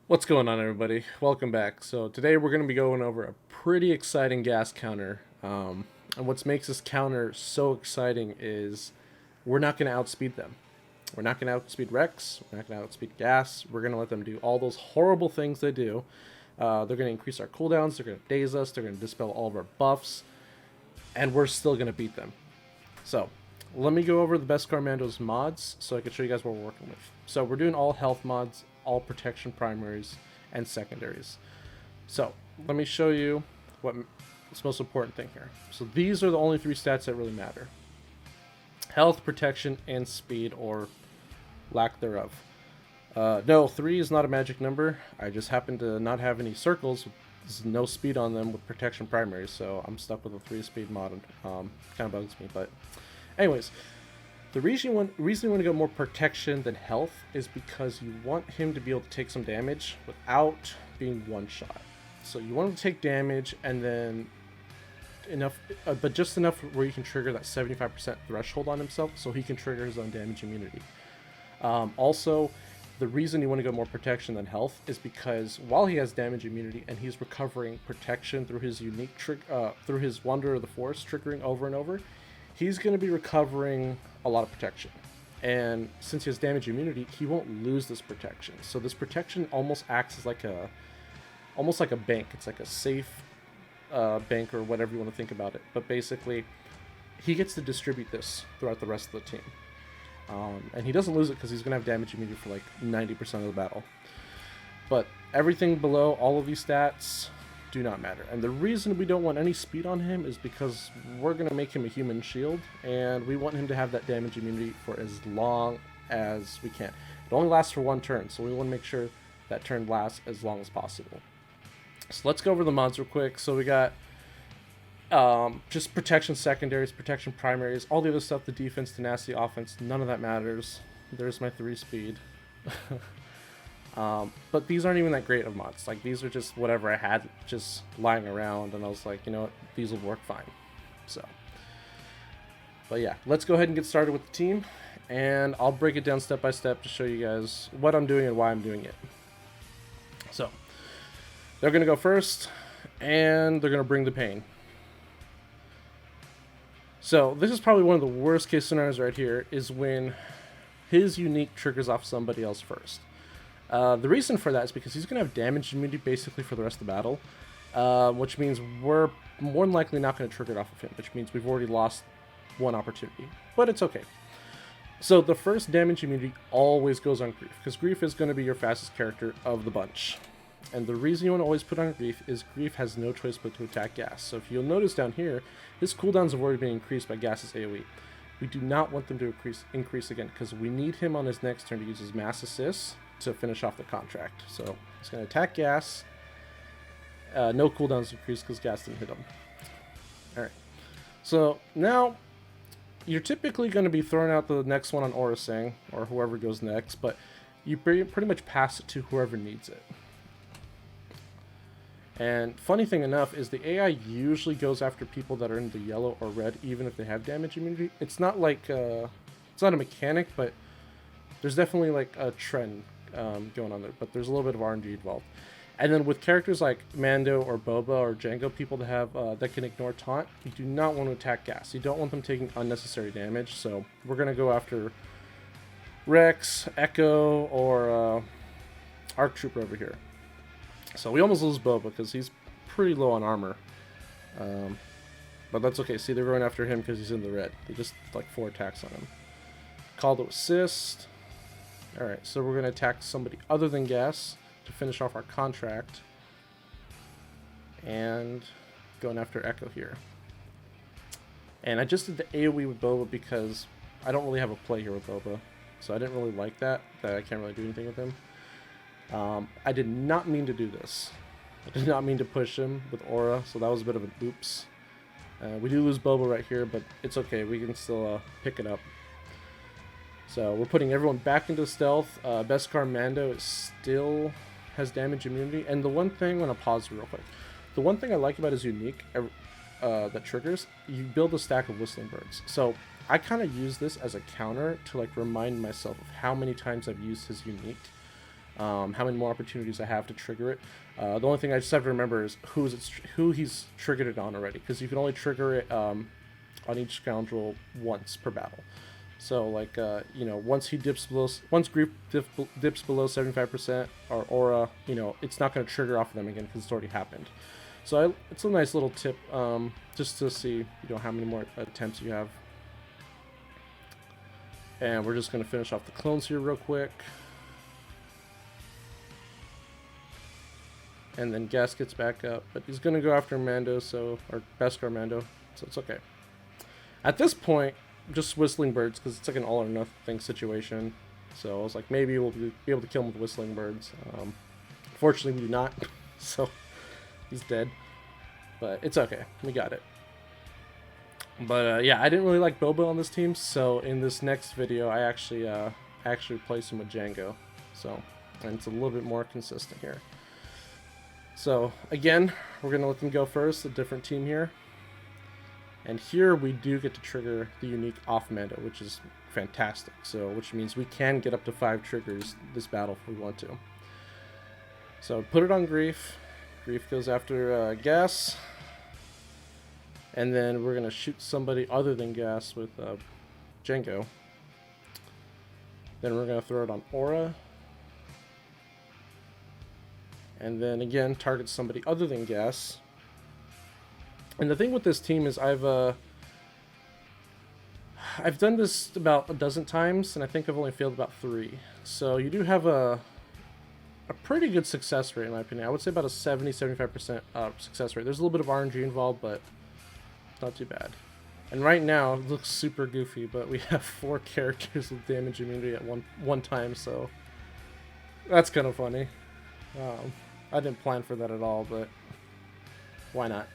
What's going on, everybody? Welcome back. So today we're going to be going over a pretty exciting gas counter. And what makes this counter so exciting is we're not going to outspeed them. We're not going to outspeed Rex. We're not going to outspeed gas. We're going to let them do all those horrible things they do. They're going to increase our cooldowns. They're going to daze us. They're going to dispel all of our buffs. And we're still going to beat them. So let me go over the Beskar Mando's mods so I can show you guys what we're working with. So we're doing all health mods, all protection primaries, and secondaries. So let me show you what's the most important thing here. So these are the only three stats that really matter: health, protection, and speed, or lack thereof. No, 3 is not a magic number. I just happen to not have any circles with no speed on them with protection primaries, so I'm stuck with a 3 speed mod. Kind of bugs me, but anyways, the reason you want to go more protection than health is because you want him to be able to take some damage without being one shot. So you want him to take damage and then enough, but just enough where you can trigger that 75% threshold on himself, so he can trigger his own damage immunity. Also, the reason you want to go more protection than health is because while he has damage immunity and he's recovering protection through his unique through his Wonder of the Force triggering over and over, he's going to be recovering a lot of protection. And since he has damage immunity, he won't lose this protection. So this protection almost acts as like a bank. It's like a safe bank, or whatever you want to think about it. But basically, he gets to distribute this throughout the rest of the team. And he doesn't lose it because he's going to have damage immunity for like 90% of the battle. But everything below all of these stats do not matter. And the reason we don't want any speed on him is because we're going to make him a human shield, and we want him to have that damage immunity for as long as we can. It only lasts for one turn, so we want to make sure that turn lasts as long as possible. So let's go over the mods real quick. So we got just protection secondaries, protection primaries, all the other stuff, the defense, tenacity, offense, none of that matters. There's my 3 speed. But these aren't even that great of mods. Like, these are just whatever I had just lying around, and I was like, you know what, these will work fine. So, but yeah, let's go ahead and get started with the team, and I'll break it down step by step to show you guys what I'm doing and why I'm doing it. So, they're going to go first, and they're going to bring the pain. So, this is probably one of the worst case scenarios right here, is when his unique triggers off somebody else first. The reason for that is because he's going to have damage immunity basically for the rest of the battle, which means we're more than likely not going to trigger it off of him, which means we've already lost one opportunity. But it's okay. So the first damage immunity always goes on Greef, because Greef is going to be your fastest character of the bunch. And the reason you want to always put on Greef is Greef has no choice but to attack Gas. So if you'll notice down here, his cooldowns have already been increased by Gas's AoE. We do not want them to increase again, because we need him on his next turn to use his mass assist to finish off the contract. So he's going to attack Gas. No cooldowns increased because Gas didn't hit him. Alright. So now you're typically going to be throwing out the next one on Aurra, or whoever goes next, but you pretty much pass it to whoever needs it. And funny thing enough is the AI usually goes after people that are in the yellow or red, even if they have damage immunity. It's not like it's not a mechanic, but there's definitely like a trend going on there, but there's a little bit of RNG involved. And then with characters like Mando or Boba or Jango, people that have that can ignore taunt, you do not want to attack Gas. You don't want them taking unnecessary damage, so we're going to go after Rex, Echo, or Arc Trooper over here. So we almost lose Boba because he's pretty low on armor. But that's okay. See, they're going after him because he's in the red. They just like 4 attacks on him. Call to assist. Alright, so we're going to attack somebody other than Gas to finish off our contract. And going after Echo here. And I just did the AoE with Boba because I don't really have a play here with Boba. So I didn't really like that I can't really do anything with him. I did not mean to do this. I did not mean to push him with Aurra, so that was a bit of an oops. We do lose Boba right here, but it's okay. We can still pick it up. So we're putting everyone back into stealth. Beskar Mando still has damage immunity. And the one thing, I'm going to pause real quick. The one thing I like about his unique that triggers, you build a stack of Whistling Birds. So I kind of use this as a counter to like remind myself of how many times I've used his unique. how many more opportunities I have to trigger it. The only thing I just have to remember is who he's triggered it on already, because you can only trigger it on each scoundrel once per battle. So like once Greef dips below 75% or Aurra, it's not going to trigger off of them again because it's already happened. So it's a nice little tip, just to see how many more attempts you have. And we're just going to finish off the clones here real quick. And then GAS gets back up, but he's going to go after Mando, or Beskar Mando, so it's okay. At this point, just whistling birds, because it's like an all or nothing situation. So I was like, maybe we'll be able to kill him with whistling birds. Fortunately, we do not, so he's dead. But it's okay, we got it. But yeah, I didn't really like Boba on this team, so in this next video, I actually replaced him with Jango. So, and it's a little bit more consistent here. So again, we're gonna let them go first, a different team here. And here we do get to trigger the unique off Mando, which is fantastic. So, which means we can get up to 5 triggers this battle if we want to. So put it on Greef. Greef goes after GAS. And then we're gonna shoot somebody other than GAS with Jango. Then we're gonna throw it on Aurra. And then again, target somebody other than GAS. And the thing with this team is I've done this about a dozen times, and I think I've only failed about 3. So you do have a pretty good success rate, in my opinion. I would say about a 70-75% success rate. There's a little bit of RNG involved, but not too bad. And right now, it looks super goofy, but we have 4 characters with damage immunity at one time, so that's kind of funny. I didn't plan for that at all, but why not?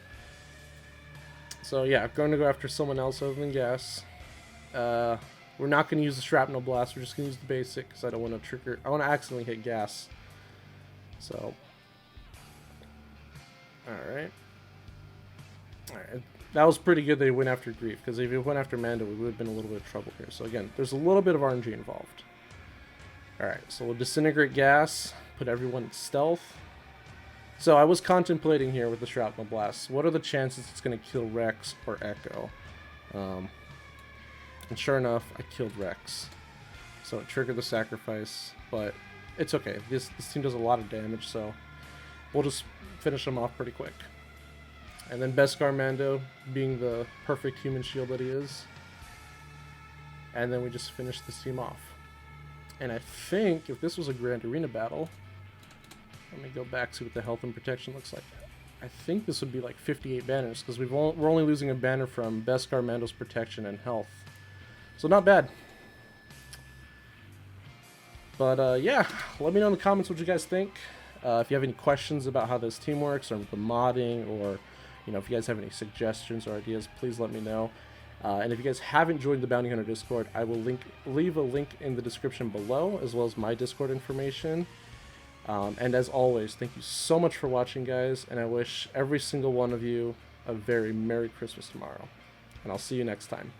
So yeah, I'm going to go after someone else other than GAS. We're not going to use the shrapnel blast. We're just going to use the basic because I don't want to trigger. I want to accidentally hit GAS. So, all right. That was pretty good. They went after Greef, because if it went after Mando, we would have been a little bit of trouble here. So again, there's a little bit of RNG involved. All right, so we'll disintegrate GAS, put everyone in stealth. So I was contemplating here with the shrapnel blast. What are the chances it's going to kill Rex or Echo? And sure enough, I killed Rex. So it triggered the sacrifice, but it's okay. This team does a lot of damage, so we'll just finish them off pretty quick. And then Beskar Mando, being the perfect human shield that he is. And then we just finish this team off. And I think if this was a Grand Arena battle, let me go back to what the health and protection looks like. I think this would be like 58 banners, because we're only losing a banner from Beskar Mando's protection and health. So not bad. But yeah, let me know in the comments what you guys think. If you have any questions about how this team works, or the modding, or if you guys have any suggestions or ideas, please let me know. And if you guys haven't joined the Bounty Hunter Discord, I will leave a link in the description below, as well as my Discord information. And as always, thank you so much for watching, guys, and I wish every single one of you a very Merry Christmas tomorrow. And I'll see you next time.